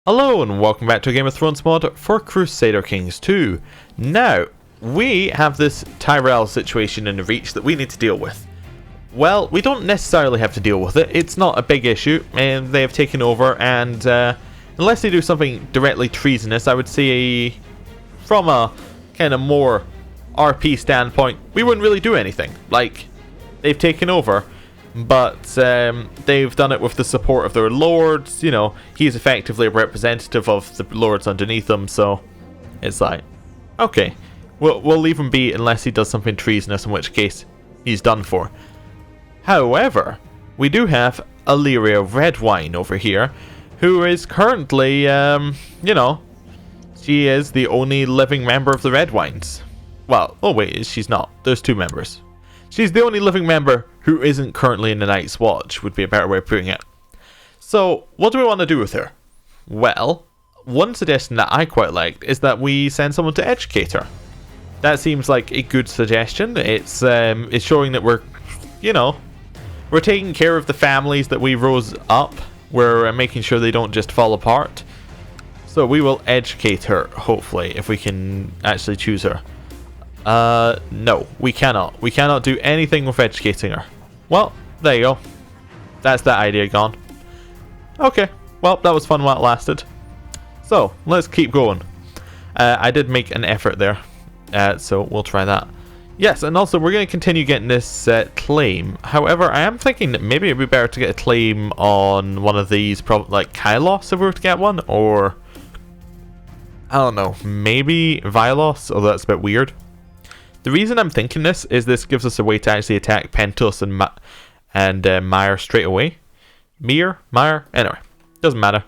Hello and welcome back to a Game of Thrones mod for Crusader Kings 2. Now, we have this Tyrell situation in the Reach that we need to deal with. Well, we don't necessarily have to deal with it, it's not a big issue, and they have taken over, and unless they do something directly treasonous, I would say from a kind of more RP standpoint, we wouldn't really do anything. Like, they've taken over, but they've done it with the support of their lords. You know, he's effectively a representative of the lords underneath them, so it's like, okay, we'll leave him be unless he does something treasonous, in which case he's done for. However, we do have Illyria Redwine over here, who is currently, you know, she is the only living member of the Redwines. Well, oh wait, she's not. There's two members. She's the only living member who isn't currently in the Night's Watch, would be a better way of putting it. So, what do we want to do with her? Well, one suggestion that I quite liked is that we send someone to educate her. That seems like a good suggestion. It's showing that we're, you know, we're taking care of the families that we rose up. We're making sure they don't just fall apart. So we will educate her, hopefully, if we can actually choose her. No, we cannot. We cannot do anything with educating her. Well, there you go. That's that idea gone. Okay, well, that was fun while it lasted. So, let's keep going. I did make an effort there, so we'll try that. Yes, and also we're going to continue getting this claim. However, I am thinking that maybe it'd be better to get a claim on one of these, like Kylos if we were to get one, or I don't know, maybe Vylos, although that's a bit weird. The reason I'm thinking this is this gives us a way to actually attack Pentos and Meyer straight away. Meyer? Anyway, doesn't matter.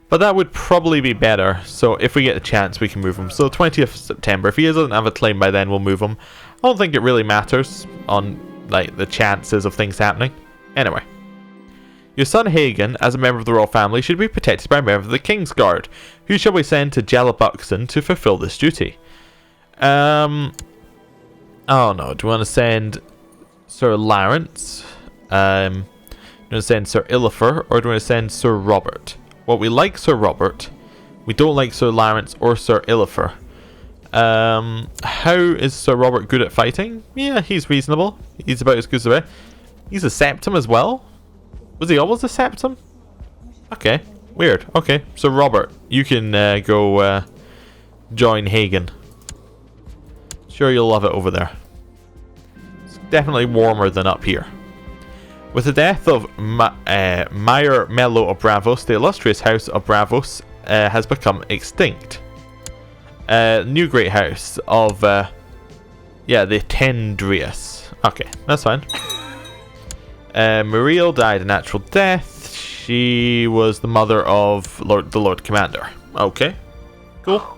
But that would probably be better, so if we get a chance we can move him. So 20th September, if he doesn't have a claim by then, we'll move him. I don't think it really matters on like the chances of things happening. Anyway. Your son Hagen, as a member of the royal family, should be protected by a member of the King's Guard. Who shall we send to Jalabuxton to fulfill this duty? Oh no, do we want to send Sir Lawrence? Do we want to send Sir Illifer, or do we want to send Sir Robert? Well, we like Sir Robert. We don't like Sir Lawrence or Sir Illifer. How is Sir Robert good at fighting? Yeah, he's reasonable. He's about as good as a bit. He's a septum as well? Was he always a septum? Okay, weird. Okay, so Robert, you can go join Hagen. Sure, you'll love it over there. It's definitely warmer than up here. With the death of Meyer Mello of Bravos, the illustrious house of Bravos has become extinct. New great house of, yeah, the Tendrius. Okay, that's fine. Muriel died a natural death. She was the mother of the Lord Commander. Okay, cool.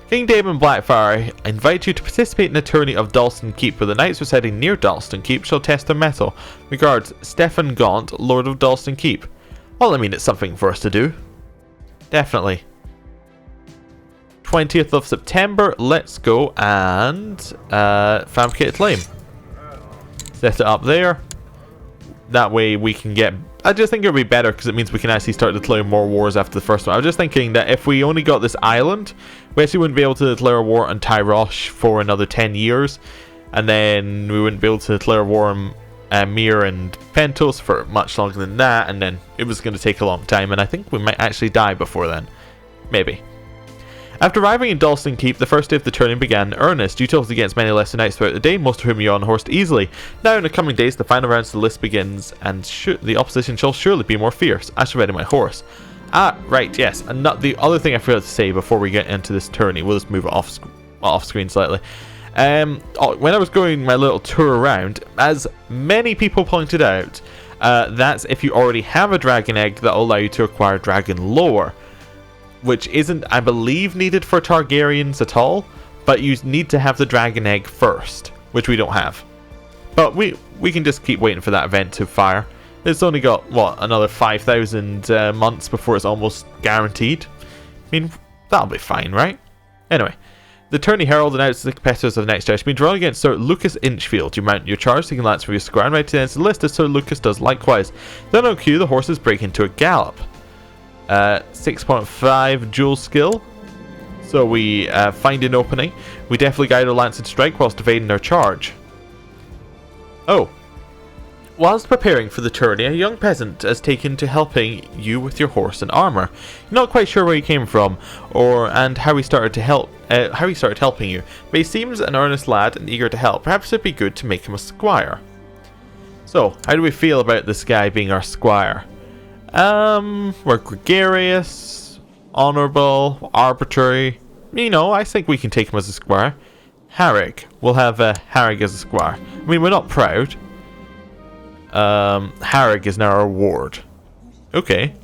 King Daemon Blackfyre invite you to participate in the tourney of Dalston Keep, where the knights residing near Dalston Keep shall test their mettle. Regards, Stefan Gaunt, Lord of Dalston Keep. Well, I mean, it's something for us to do. Definitely. 20th of September, let's go and fabricate a claim. Set it up there. That way we can get... I just think it would be better because it means we can actually start declaring more wars after the first one. I was just thinking that if we only got this island, we actually wouldn't be able to declare a war on Tyrosh for another 10 years. And then we wouldn't be able to declare a war on Mir and Pentos for much longer than that. And then it was going to take a long time. And I think we might actually die before then. Maybe. After arriving in Dalston Keep, the first day of the tourney began in earnest. You tilted against many lesser knights throughout the day, most of whom you unhorsed easily. Now in the coming days, the final rounds of the list begins, and the opposition shall surely be more fierce. I shall ready my horse. Ah, right, yes. And the other thing I forgot to say before we get into this tourney, we'll just move it off screen slightly. When I was going my little tour around, as many people pointed out, that's if you already have a dragon egg that will allow you to acquire dragon lore. Which isn't, I believe, needed for Targaryens at all, but you need to have the dragon egg first, which we don't have. But we can just keep waiting for that event to fire. It's only got, what, another 5,000 months before it's almost guaranteed. I mean, that'll be fine, right? Anyway, the Tourney Herald announced the competitors of the next year. You've been drawn against Sir Lucas Inchfield. You mount your charge, taking lance for your square, and right to the end of the list as Sir Lucas does likewise. Then on cue, the horses break into a gallop. 6.5 dual skill. So we find an opening. We definitely guide our lance and strike whilst evading their charge. Oh. Whilst preparing for the tourney, a young peasant has taken to helping you with your horse and armor. You're not quite sure where he came from, and how he started helping you, but he seems an earnest lad and eager to help. Perhaps it'd be good to make him a squire. So, how do we feel about this guy being our squire? We're gregarious, honourable, arbitrary. You know, I think we can take him as a squire. Harrig. We'll have Harrig as a squire. I mean, we're not proud. Harrig is now our ward. Okay.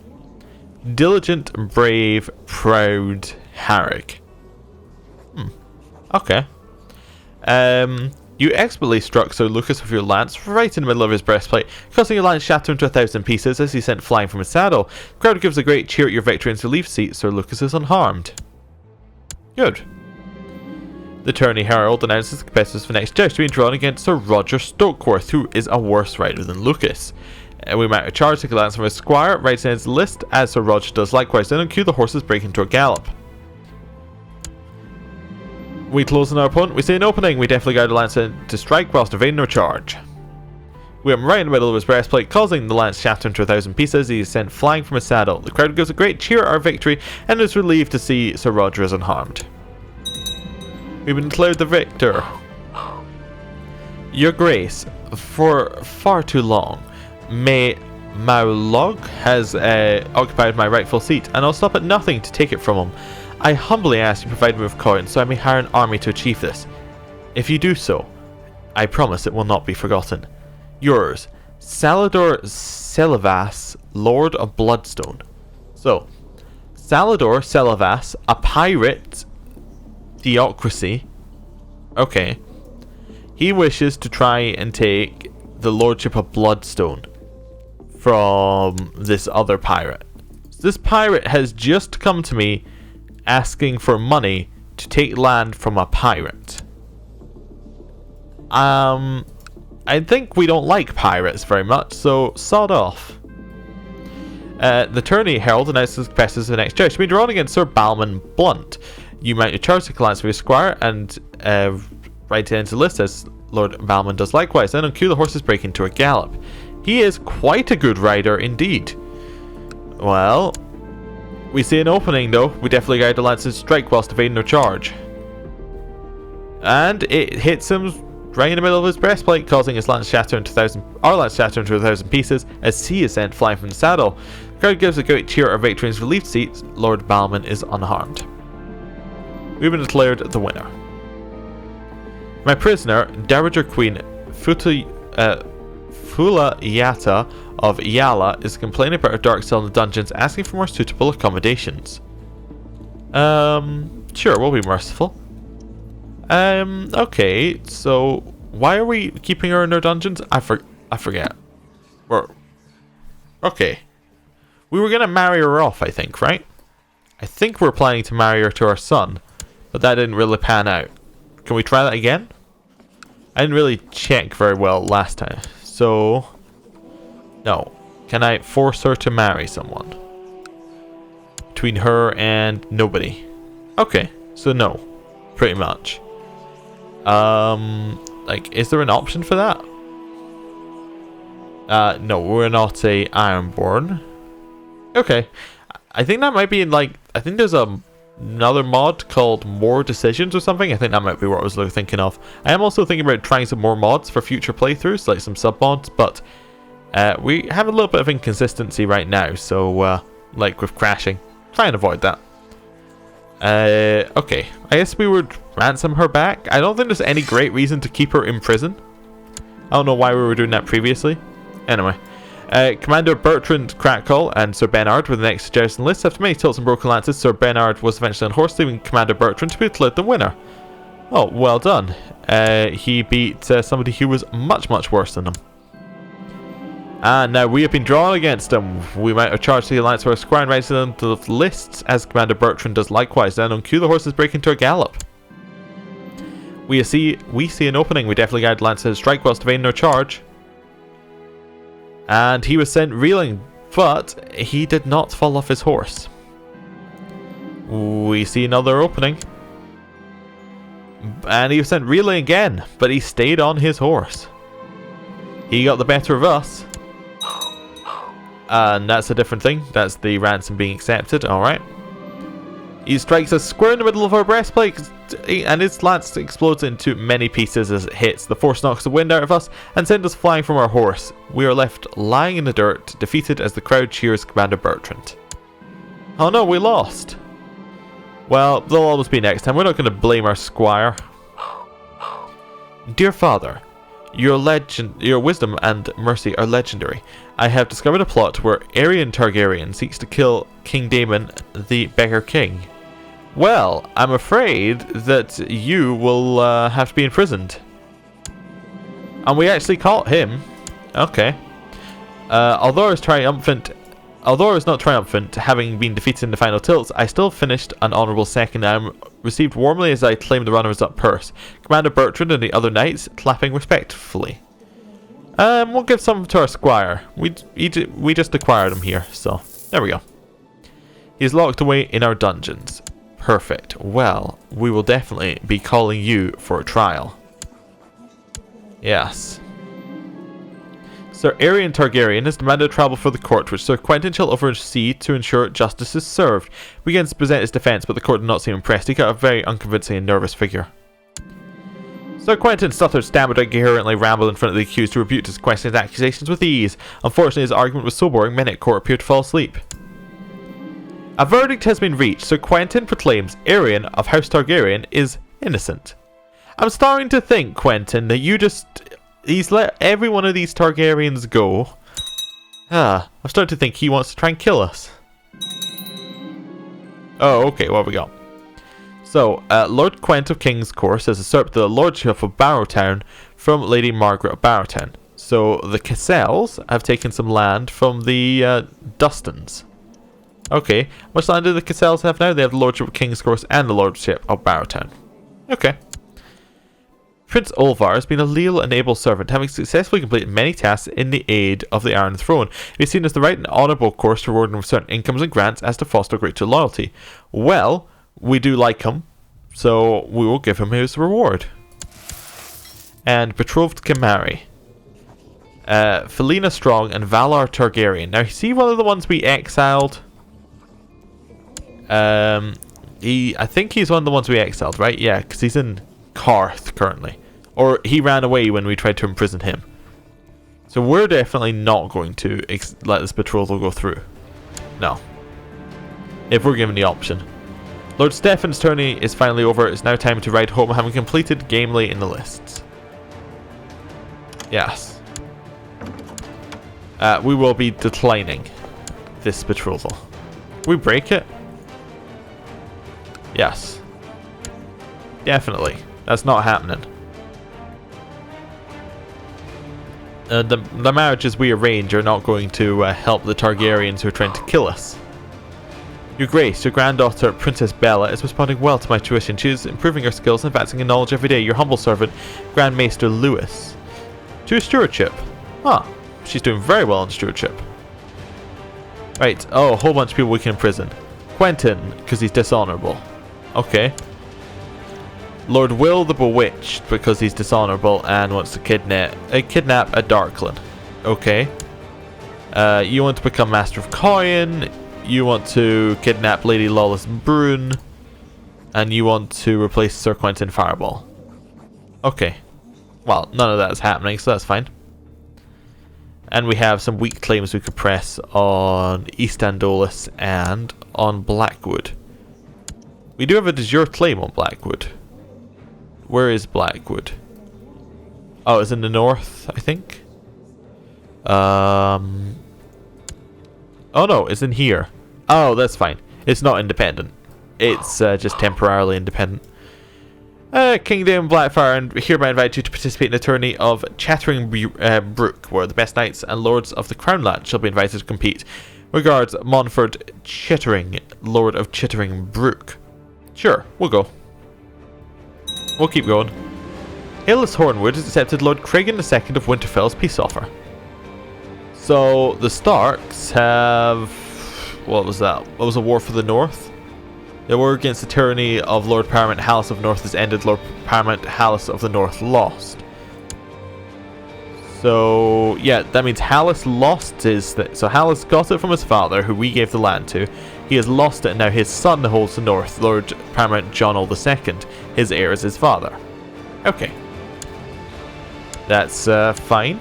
Diligent, brave, proud Harrig. Okay. You expertly struck Sir Lucas with your lance right in the middle of his breastplate, causing your lance shatter into 1,000 pieces as he sent flying from his saddle. The crowd gives a great cheer at your victory and to leave seat. Sir Lucas is unharmed. Good. The tourney herald announces the competitors for next joust to be drawn against Sir Roger Stokeworth, who is a worse rider than Lucas. We mount a charge, take a lance from his squire, writes in his list as Sir Roger does likewise, then on cue the horses break into a gallop. We close on our opponent, we see an opening, we definitely guide the lance in to strike whilst evading our charge. We are right in the middle of his breastplate, causing the lance shatter into 1,000 pieces. He is sent flying from his saddle. The crowd gives a great cheer at our victory and is relieved to see Sir Roger is unharmed. We've been declared the victor. Your Grace, for far too long, Maulog has occupied my rightful seat, and I'll stop at nothing to take it from him. I humbly ask you to provide me with coin, so I may hire an army to achieve this. If you do so, I promise it will not be forgotten. Yours, Salador Selavas, Lord of Bloodstone. So, Salador Selavas, a pirate theocracy. Okay. He wishes to try and take the Lordship of Bloodstone from this other pirate. This pirate has just come to me asking for money to take land from a pirate. I think we don't like pirates very much, so sod off. The tourney herald announces the competitors of the next joust to be drawn against Sir Balman Blunt. You mount your charge to glance for your squire and write it into the list as Lord Balman does likewise. Then on cue the horses break into a gallop. He is quite a good rider indeed. Well, we see an opening though. We definitely guide the lance's strike whilst evading their charge. And it hits him right in the middle of his breastplate, causing his lance shatter into 1,000 pieces as he is sent flying from the saddle. The crowd gives a great cheer at our victory and is relieved seats. Lord Balman is unharmed. We've been declared the winner. My prisoner, Dowager Queen Fulayata of Yala, is complaining about her dark cell in the dungeons, asking for more suitable accommodations. Sure, we'll be merciful. Okay, so why are we keeping her in her dungeons? I forget. Okay. We were gonna marry her off, I think, right? I think we're planning to marry her to our son, but that didn't really pan out. Can we try that again? I didn't really check very well last time, so no. Can I force her to marry someone? Between her and nobody. Okay, so no, pretty much. Like, is there an option for that? No, we're not a Ironborn. Okay, I think that might be in, like, I think there's another mod called More Decisions or something. I think that might be what I was thinking of. I am also thinking about trying some more mods for future playthroughs, like some sub mods, but we have a little bit of inconsistency right now, so like with crashing, try and avoid that. Okay, I guess we would ransom her back. I don't think there's any great reason to keep her in prison. I don't know why we were doing that previously. Anyway, Commander Bertrand Crackle and Sir Bernard were the next suggestion list. After many tilts and broken lances, Sir Bernard was eventually unhorsed, leaving Commander Bertrand to be declared the winner. Oh, well done. He beat somebody who was much, much worse than him. And now we have been drawn against him. We might have charged the alliance for a squire and raised them to the lists as Commander Bertrand does likewise. Then on cue the horses break into a gallop. We see an opening. We definitely guide Lance to strike whilst evading their charge. And he was sent reeling But he did not fall off his horse. We see another opening. And he was sent reeling again, but he stayed on his horse. He got the better of us. And that's a different thing. That's the ransom being accepted. Alright. He strikes us square in the middle of our breastplate, and his lance explodes into many pieces as it hits. The force knocks the wind out of us and sends us flying from our horse. We are left lying in the dirt, defeated as the crowd cheers Commander Bertrand. Oh no, we lost. Well, there'll always be next time. We're not going to blame our squire. Dear father, your wisdom and mercy are legendary. I have discovered a plot where Aerion Targaryen seeks to kill King Daemon, the Beggar King. Well, I'm afraid that you will have to be imprisoned. And we actually caught him. Okay. Although I was not triumphant, having been defeated in the final tilts, I still finished an honourable second. I am received warmly as I claimed the runners-up purse. Commander Bertrand and the other knights clapping respectfully. We'll give some to our squire. We just acquired him here, so there we go. He's locked away in our dungeons. Perfect. Well, we will definitely be calling you for a trial. Yes. Sir Aerion Targaryen has demanded a trial before the court, which Sir Quentin shall oversee to ensure justice is served. He begins to present his defence, but the court did not seem impressed. He got a very unconvincing and nervous figure. Sir Quentin stuttered, stammered, and coherently rambled in front of the accused, who rebuked his questions and accusations with ease. Unfortunately, his argument was so boring, many at court appeared to fall asleep. A verdict has been reached. Sir Quentin proclaims Aerion of House Targaryen is innocent. I'm starting to think, Quentin, that he's let every one of these Targaryens go. I'm starting to think he wants to try and kill us. Oh, okay, what have we got? So, Lord Quent of King's Course has usurped the Lordship of Barrowtown from Lady Margaret of Barrowtown. So, the Cassells have taken some land from the Dustons. Okay, much land do the Cassells have now? They have the Lordship of King's Course and the Lordship of Barrowtown. Okay. Prince Olvar has been a leal and able servant, having successfully completed many tasks in the aid of the Iron Throne. He is seen as the right and honourable course to reward him with certain incomes and grants as to foster greater loyalty. Well, we do like him, so we will give him his reward. And betrothed can marry. Felina Strong and Valar Targaryen. Now, see one of the ones we exiled? I think he's one of the ones we exiled, right? Yeah, because he's in Karth currently. Or he ran away when we tried to imprison him. So we're definitely not going to let this betrothal go through. No. If we're given the option. Lord Stefan's tourney is finally over. It's now time to ride home, having completed gamely in the lists. Yes. We will be declining this betrothal. We break it? Yes. Definitely. That's not happening. The marriages we arrange are not going to help the Targaryens who are trying to kill us. Your Grace, your granddaughter, Princess Bella, is responding well to my tuition. She is improving her skills and advancing in knowledge every day. Your humble servant, Grand Maester Lewis. To stewardship. She's doing very well in stewardship. Right, a whole bunch of people we can imprison. Quentin, because he's dishonourable. Okay. Lord Will the Bewitched, because he's dishonourable and wants to kidnap a Darkling. Okay. You want to become Master of Coin. You want to kidnap Lady Lawless Brune. And you want to replace Sir Quentin Fireball. Okay. Well, none of that is happening, so that's fine. And we have some weak claims we could press on East Andolis and on Blackwood. We do have a de jure claim on Blackwood. Where is Blackwood? Oh, it's in the north, I think. Oh no, it's in here. Oh, that's fine. It's not independent. It's just temporarily independent. King Daemon Blackfyre, and hereby invite you to participate in a tourney of Chattering Brook, where the best knights and lords of the Crownland shall be invited to compete. Regards, Monford Chittering, Lord of Chittering Brook. Sure, we'll go. We'll keep going. Hailess Hornwood has accepted Lord Cregan II of Winterfell's peace offer. So the Starks have... What was that? What was a war for the North? The war against the tyranny of Lord Paramount Hallis of the North has ended. Lord Paramount Hallis of the North lost. So, yeah, that means Hallis lost his... So Hallis got it from his father, who we gave the land to. He has lost it, and now his son holds the North, Lord Paramount Jonel II. His heir is his father. Okay. That's fine,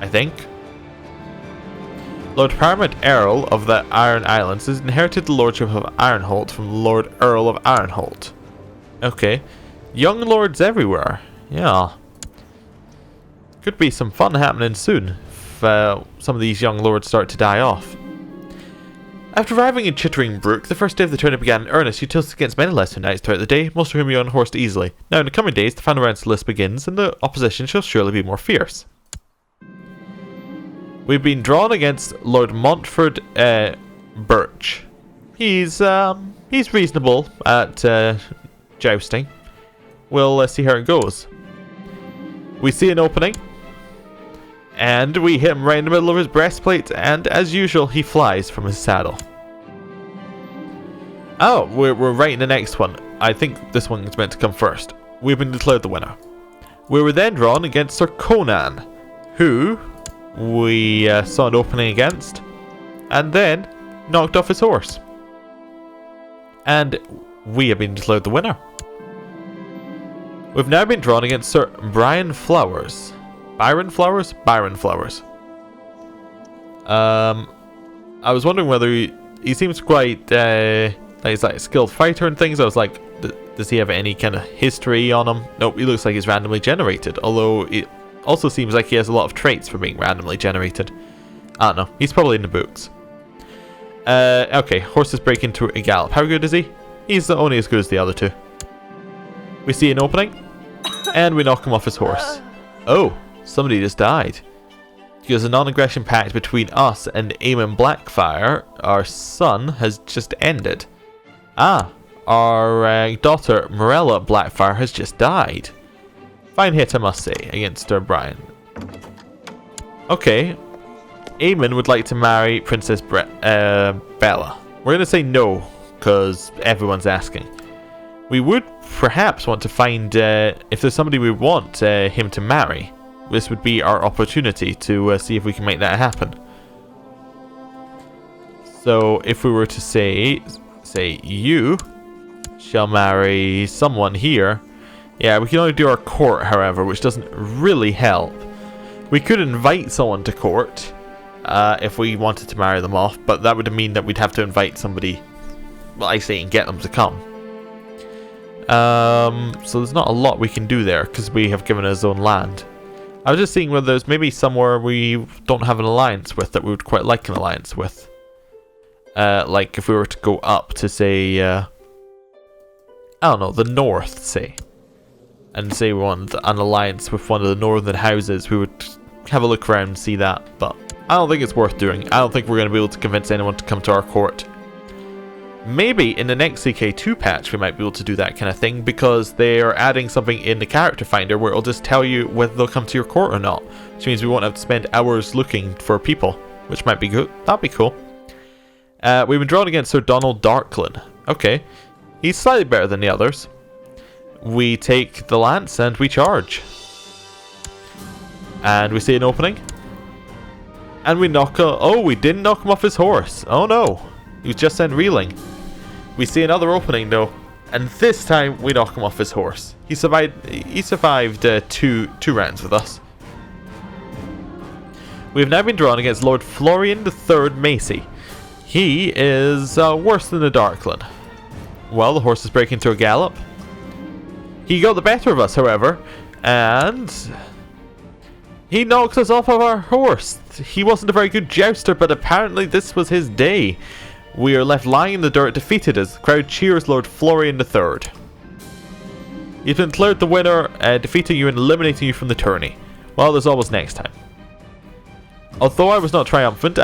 I think. Lord Paramount Earl of the Iron Islands has inherited the lordship of Ironholt from Lord Earl of Ironholt. Okay. Young lords everywhere. Yeah. Could be some fun happening soon if some of these young lords start to die off. After arriving in Chittering Brook, the first day of the tournament began in earnest. You tilted against many lesser knights throughout the day, most of whom you unhorsed easily. Now in the coming days, the final rounds list begins, and the opposition shall surely be more fierce. We've been drawn against Lord Montford Birch. He's reasonable at jousting. We'll see how it goes. We see an opening, and we hit him right in the middle of his breastplate, and as usual, he flies from his saddle. Oh, we're right in the next one. I think this one is meant to come first. We've been declared the winner. We were then drawn against Sir Conan, who we saw an opening against, and then knocked off his horse. And we have been declared the winner. We've now been drawn against Sir Brian Flowers. Byron Flowers? Byron Flowers. I was wondering whether he seems quite like he's like a skilled fighter and things. I was like, does he have any kind of history on him? Nope, he looks like he's randomly generated, although it also seems like he has a lot of traits for being randomly generated. I don't know, he's probably in the books. Okay, horses break into a gallop. How good is he? He's only as good as the other two. We see an opening, and we knock him off his horse. Oh, somebody just died. Because a non-aggression pact between us and Aemon Blackfyre, our son, has just ended. Ah, our daughter Morella Blackfyre has just died. Fine hit, I must say, against Sir Brian. Okay, Aemon would like to marry Princess Bella. We're going to say no, because everyone's asking. We would perhaps want to find if there's somebody we want him to marry. This would be our opportunity to see if we can make that happen. So if we were to say you shall marry someone here. Yeah, we can only do our court, however, which doesn't really help. We could invite someone to court if we wanted to marry them off, but that would mean that we'd have to invite somebody, well, I say, and get them to come. So there's not a lot we can do there because we have given his own land. I was just seeing whether there's maybe somewhere we don't have an alliance with that we would quite like an alliance with. Like if we were to go up to say, I don't know, the north, say. And say we want an alliance with one of the northern houses, we would have a look around and see that. But I don't think it's worth doing. I don't think we're going to be able to convince anyone to come to our court. Maybe in the next CK2 patch we might be able to do that kind of thing, because they are adding something in the character finder where it'll just tell you whether they'll come to your court or not, which means we won't have to spend hours looking for people, which might be good. That'd be cool. We've been drawn against Sir Donald Darklin. Okay, he's slightly better than the others. We take the lance and we charge, and we see an opening, and we knock. Oh, we didn't knock him off his horse. Oh no, he was just sent reeling. We see another opening though, and this time we knock him off his horse. He survived. He survived two rounds with us. We have now been drawn against Lord Florian III Macy. He is worse than the Darklin. Well, the horse is breaking into a gallop. He got the better of us, however, and he knocked us off of our horse. He wasn't a very good jouster, but apparently this was his day. We are left lying in the dirt, defeated as the crowd cheers Lord Florian III. He's been declared the winner, defeating you and eliminating you from the tourney. Well, there's always next time. Although I was not triumphant,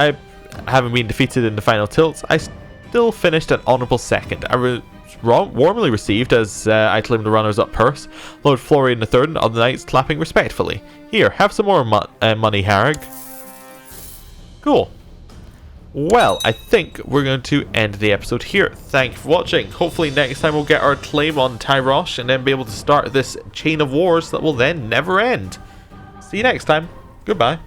having been defeated in the final tilts, I still finished an honourable second. I was warmly received as I claimed the runners-up purse. Lord Florian III and other knights clapping respectfully. Here, have some more money, Harrig. Cool. Well, I think we're going to end the episode here. Thank you for watching. Hopefully next time we'll get our claim on Tyrosh and then be able to start this chain of wars that will then never end. See you next time. Goodbye.